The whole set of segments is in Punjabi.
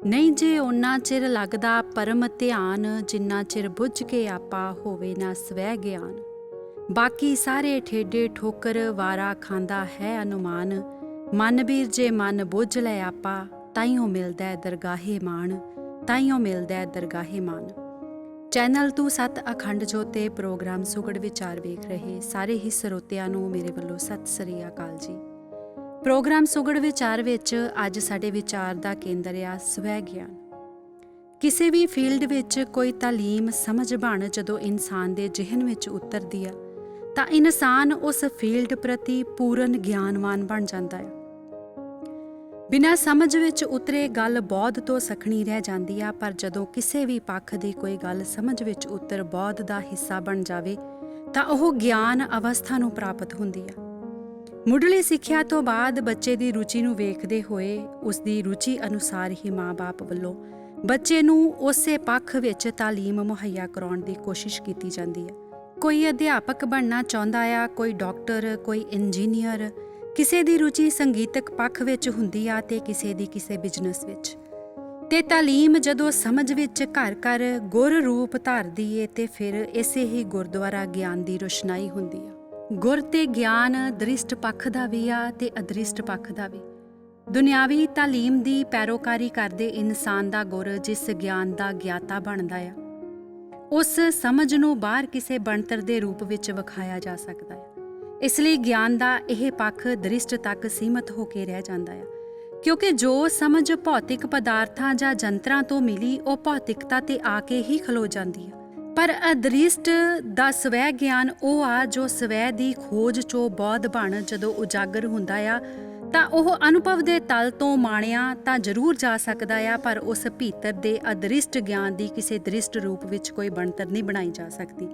ਨਹੀਂ ਜੇ ਓਨਾ ਚਿਰ ਲੱਗਦਾ ਪਰਮ ਧਿਆਨ, ਜਿੰਨਾ ਚਿਰ ਬੁੱਝ ਕੇ ਆਪਾ ਹੋਵੇ ਨਾ ਸਵੈ ਗਿਆਨ। ਬਾਕੀ ਸਾਰੇ ਠੇਡੇ ਠੋਕਰ ਵਾਰਾ ਖਾਂਦਾ ਹੈ ਅਨੁਮਾਨ। ਮਨ ਵੀਰ ਜੇ ਮਨ ਬੁੱਝ ਲੈ ਆਪਾ, ਤਾਈਓ ਮਿਲਦਾ ਹੈ ਦਰਗਾਹੇ ਮਾਣ, ਤਾਈਓ ਮਿਲਦਾ ਹੈ ਦਰਗਾਹੇ ਮਾਣ। ਚੈਨਲ ਤੂੰ ਸੱਤ ਅਖੰਡ ਜੋਤ ਤੇ ਪ੍ਰੋਗਰਾਮ ਸੁਗੜ ਵਿਚਾਰ ਵੇਖ ਰਹੇ ਸਾਰੇ ਹੀ ਸਰੋਤਿਆਂ ਨੂੰ ਮੇਰੇ ਵੱਲੋਂ ਸਤਿ ਸ੍ਰੀ ਅਕਾਲ ਜੀ। ਪ੍ਰੋਗਰਾਮ ਸੁਗੜ ਵਿਚਾਰ ਵਿੱਚ ਅੱਜ ਸਾਡੇ ਵਿਚਾਰ ਦਾ ਕੇਂਦਰ ਆ ਸਵੈ ਗਿਆਨ। ਕਿਸੇ ਵੀ ਫੀਲਡ ਵਿੱਚ ਕੋਈ ਤਾਲੀਮ ਸਮਝ ਬਣ ਜਦੋਂ ਇਨਸਾਨ ਦੇ ਜ਼ਿਹਨ ਵਿੱਚ ਉਤਰਦੀ ਆ ਤਾਂ ਇਨਸਾਨ ਉਸ ਫੀਲਡ ਪ੍ਰਤੀ ਪੂਰਨ ਗਿਆਨਵਾਨ ਬਣ ਜਾਂਦਾ ਹੈ। ਬਿਨਾਂ ਸਮਝ ਵਿੱਚ ਉਤਰੇ ਗੱਲ ਬੌਧ ਤੋਂ ਸਖਣੀ ਰਹਿ ਜਾਂਦੀ ਆ, ਪਰ ਜਦੋਂ ਕਿਸੇ ਵੀ ਪੱਖ ਦੀ ਕੋਈ ਗੱਲ ਸਮਝ ਵਿੱਚ ਉਤਰ ਬੌਧ ਦਾ ਹਿੱਸਾ ਬਣ ਜਾਵੇ ਤਾਂ ਉਹ ਗਿਆਨ ਅਵਸਥਾ ਨੂੰ ਪ੍ਰਾਪਤ ਹੁੰਦੀ ਆ। ਮੁੱਢਲੀ ਸਿੱਖਿਆ ਤੋਂ ਬਾਅਦ ਬੱਚੇ ਦੀ ਰੁਚੀ ਨੂੰ ਵੇਖਦੇ ਹੋਏ ਉਸ ਦੀ ਰੁਚੀ ਅਨੁਸਾਰ ਹੀ ਮਾਂ-ਬਾਪ ਵੱਲੋਂ ਬੱਚੇ ਨੂੰ ਉਸੇ ਪੱਖ ਵਿੱਚ ਤਾਲੀਮ ਮੁਹੱਈਆ ਕਰਾਉਣ ਦੀ ਕੋਸ਼ਿਸ਼ ਕੀਤੀ ਜਾਂਦੀ ਹੈ। ਕੋਈ ਅਧਿਆਪਕ ਬਣਨਾ ਚਾਹੁੰਦਾ ਆ, ਕੋਈ ਡਾਕਟਰ, ਕੋਈ ਇੰਜੀਨੀਅਰ। ਕਿਸੇ ਦੀ ਰੁਚੀ ਸੰਗੀਤਕ ਪੱਖ ਵਿੱਚ ਹੁੰਦੀ ਆ ਤੇ ਕਿਸੇ ਦੀ ਕਿਸੇ ਬਿਜ਼ਨਸ ਵਿੱਚ। ਤੇ ਤਾਲੀਮ ਜਦੋਂ ਸਮਝ ਵਿੱਚ ਘਰ ਘਰ ਗੁਰ ਰੂਪ ਧਾਰਦੀ ਏ ਤੇ ਫਿਰ ਇਸੇ ਹੀ ਗੁਰਦੁਆਰਾ ਗਿਆਨ ਦੀ ਰੋਸ਼ਨਾਈ ਹੁੰਦੀ ਆ। ਗੁਰ ਤੇ ਗਿਆਨ ਦ੍ਰਿਸ਼ਟ ਪੱਖ ਦਾ ਵੀ ਆ ਤੇ ਅਦ੍ਰਿਸ਼ਟ ਪੱਖ ਦਾ ਵੀ। ਦੁਨਿਆਵੀ ਤਾਲੀਮ ਦੀ ਪੈਰੋਕਾਰੀ ਕਰਦੇ ਇਨਸਾਨ ਦਾ ਗੁਰ ਜਿਸ ਗਿਆਨ ਦਾ ਗਿਆਤਾ ਬਣਦਾ ਆ, ਉਸ ਸਮਝ ਨੂੰ ਬਾਹਰ ਕਿਸੇ ਬਣਤਰ ਦੇ ਰੂਪ ਵਿੱਚ ਵਿਖਾਇਆ ਜਾ ਸਕਦਾ ਹੈ। ਇਸ ਲਈ ਗਿਆਨ ਦਾ ਇਹ ਪੱਖ ਦ੍ਰਿਸ਼ਟ ਤੱਕ ਸੀਮਤ ਹੋ ਕੇ ਰਹਿ ਜਾਂਦਾ ਹੈ, ਕਿਉਂਕਿ ਜੋ ਸਮਝ ਭੌਤਿਕ ਪਦਾਰਥਾਂ ਜਾਂ ਜੰਤਰਾਂ ਤੋਂ ਮਿਲੀ ਉਹ ਭੌਤਿਕਤਾ ਤੇ ਆ ਕੇ ਹੀ ਖਲੋ ਜਾਂਦੀ ਹੈ। ਪਰ ਅਦ੍ਰਿਸ਼ਟ ਦਾ ਸਵੈ ਗਿਆਨ ਉਹ ਆ ਜੋ ਸਵੈ ਦੀ ਖੋਜ ਚੋਂ ਬੌਧ ਬਣ ਜਦੋਂ ਉਜਾਗਰ ਹੁੰਦਾ ਆ ਤਾਂ ਉਹ ਅਨੁਭਵ ਦੇ ਤਲ ਤੋਂ ਮਾਣਿਆ ਤਾਂ ਜ਼ਰੂਰ ਜਾ ਸਕਦਾ ਆ, ਪਰ ਉਸ ਭੀਤਰ ਦੇ ਅਦ੍ਰਿਸ਼ਟ ਗਿਆਨ ਦੀ ਕਿਸੇ ਦ੍ਰਿਸ਼ਟ ਰੂਪ ਵਿੱਚ ਕੋਈ ਬਣਤਰ ਨਹੀਂ ਬਣਾਈ ਜਾ ਸਕਦੀ।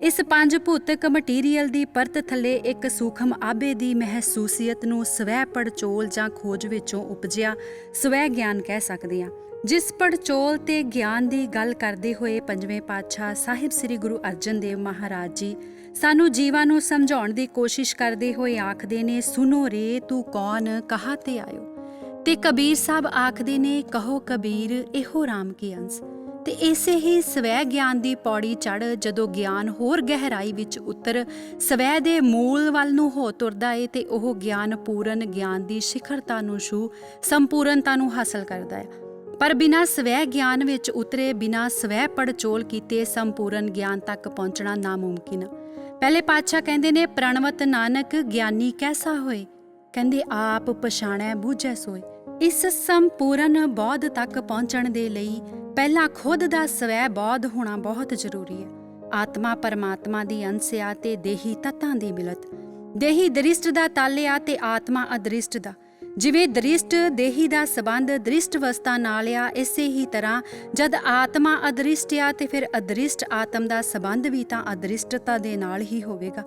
ਇਸ ਪੰਜ ਭੌਤਿਕ ਮਟੀਰੀਅਲ ਦੀ ਪਰਤ ਥੱਲੇ ਇੱਕ ਸੂਖਮ ਆਭੇ ਦੀ ਮਹਿਸੂਸੀਅਤ ਨੂੰ ਸਵੈ ਪੜਚੋਲ ਜਾਂ ਖੋਜ ਵਿੱਚੋਂ ਉਪਜਿਆ ਸਵੈ ਗਿਆਨ ਕਹਿ ਸਕਦੇ ਹਾਂ। ਜਿਸ ਪੜਚੋਲ ਤੇ ਗਿਆਨ ਦੀ ਗੱਲ ਕਰਦੇ ਹੋਏ ਪੰਜਵੇਂ ਪਾਤਸ਼ਾਹ ਸਾਹਿਬ ਸ੍ਰੀ ਗੁਰੂ ਅਰਜਨ ਦੇਵ ਮਹਾਰਾਜ ਜੀ ਸਾਨੂੰ ਜੀਵਾਂ ਨੂੰ ਸਮਝਾਉਣ ਦੀ ਕੋਸ਼ਿਸ਼ ਕਰਦੇ ਹੋਏ ਆਖਦੇ ਨੇ, ਸੁਨੋ ਰੇ ਤੂੰ ਕੌਣ ਕਹਾਂ ਤੇ ਆਇਓ। ਤੇ ਕਬੀਰ ਸਾਹਿਬ ਆਖਦੇ ਨੇ, ਕਹੋ ਕਬੀਰ ਇਹੋ ਰਾਮ ਕੀ ਅੰਸ। ਤੇ ਇਸੇ ਹੀ ਸਵੈ ਗਿਆਨ ਦੀ ਪੌੜੀ ਚੜ੍ਹ ਜਦੋਂ ਗਿਆਨ ਹੋਰ ਗਹਿਰਾਈ ਵਿੱਚ ਉਤਰ ਸਵੈ ਦੇ ਮੂਲ ਵੱਲ ਨੂੰ ਹੋ ਤੁਰਦਾ ਏ ਤੇ ਉਹ ਗਿਆਨ ਪੂਰਨ ਗਿਆਨ ਦੀ ਸਿਖਰਤਾ ਨੂੰ ਛੂ ਸੰਪੂਰਨਤਾ ਨੂੰ ਹਾਸਲ ਕਰਦਾ ਹੈ। ਪਰ ਬਿਨਾਂ ਸਵੈ ਗਿਆਨ ਵਿੱਚ ਉਤਰੇ, ਬਿਨਾਂ ਸਵੈ ਪੜਚੋਲ ਕੀਤੇ ਸੰਪੂਰਨ ਗਿਆਨ ਤੱਕ ਪਹੁੰਚਣਾ ਨਾਮੁਮਕਿਨ। ਪਹਿਲੇ ਪਾਤਸ਼ਾਹ ਕਹਿੰਦੇ ਨੇ, ਪ੍ਰਣਵਤ ਨਾਨਕ ਗਿਆਨੀ ਕੈਸਾ ਹੋਏ। ਕਹਿੰਦੇ ਆਪ ਪਛਾਣੈ ਬੂਝੈ ਸੋਏ। ਇਸ ਸੰਪੂਰਨ ਬੌਧ ਤੱਕ ਪਹੁੰਚਣ ਦੇ ਲਈ ਪਹਿਲਾਂ ਖੁਦ ਦਾ ਸਵੈ ਬੌਧ ਹੋਣਾ ਬਹੁਤ ਜ਼ਰੂਰੀ ਹੈ। ਆਤਮਾ ਪਰਮਾਤਮਾ ਦੀ ਅੰਸ਼ ਆ ਤੇ ਦੇਹੀ ਤੱਤਾਂ ਦੀ ਮਿਲਤ। ਦੇਹੀ ਦ੍ਰਿਸ਼ਟ ਦਾ ਤਲ ਆ ਤੇ ਆਤਮਾ ਅਦ੍ਰਿਸ਼ਟ ਦਾ। ਜਿਵੇਂ ਦ੍ਰਿਸ਼ਟ ਦੇਹੀ ਦਾ ਸੰਬੰਧ ਦ੍ਰਿਸ਼ਟ ਵਸਤਾਂ ਨਾਲ ਆ, ਇਸੇ ਹੀ ਤਰ੍ਹਾਂ ਜਦ ਆਤਮਾ ਅਦ੍ਰਿਸ਼ਟ ਆ ਤੇ ਫਿਰ ਅਦ੍ਰਿਸ਼ਟ ਆਤਮ ਦਾ ਸੰਬੰਧ ਵੀ ਤਾਂ ਅਦ੍ਰਿਸ਼ਟਤਾ ਦੇ ਨਾਲ ਹੀ ਹੋਵੇਗਾ।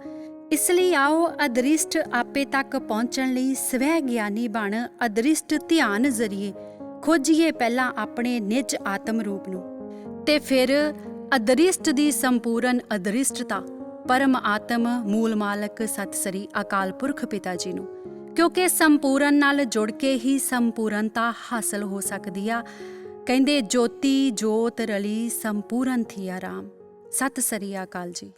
ਇਸ ਲਈ ਆਓ ਅਦ੍ਰਿਸ਼ਟ ਆਪੇ ਤੱਕ ਪਹੁੰਚਣ ਲਈ ਸਵੈ ਗਿਆਨੀ ਬਣ ਅਦ੍ਰਿਸ਼ਟ ਧਿਆਨ ਜ਼ਰੀਏ ਖੋਜੀਏ ਪਹਿਲਾਂ ਆਪਣੇ ਨਿਜ ਆਤਮ ਰੂਪ ਨੂੰ ਤੇ ਫਿਰ ਅਦ੍ਰਿਸ਼ਟ ਦੀ ਸੰਪੂਰਨ ਅਦ੍ਰਿਸ਼ਟਤਾ ਪਰਮ ਆਤਮ ਮੂਲ ਮਾਲਕ ਸਤਿ ਸ੍ਰੀ ਅਕਾਲ ਪੁਰਖ ਪਿਤਾ ਜੀ ਨੂੰ, ਕਿਉਂਕਿ ਸੰਪੂਰਨ ਨਾਲ ਜੁੜ ਕੇ ਹੀ ਸੰਪੂਰਨਤਾ ਹਾਸਲ ਹੋ ਸਕਦੀ ਆ। ਕਹਿੰਦੇ ਜੋਤੀ ਜੋਤ ਰਲੀ ਸੰਪੂਰਨ ਥੀ ਆਰਾਮ। ਸਤਿ ਸ੍ਰੀ ਅਕਾਲ ਜੀ।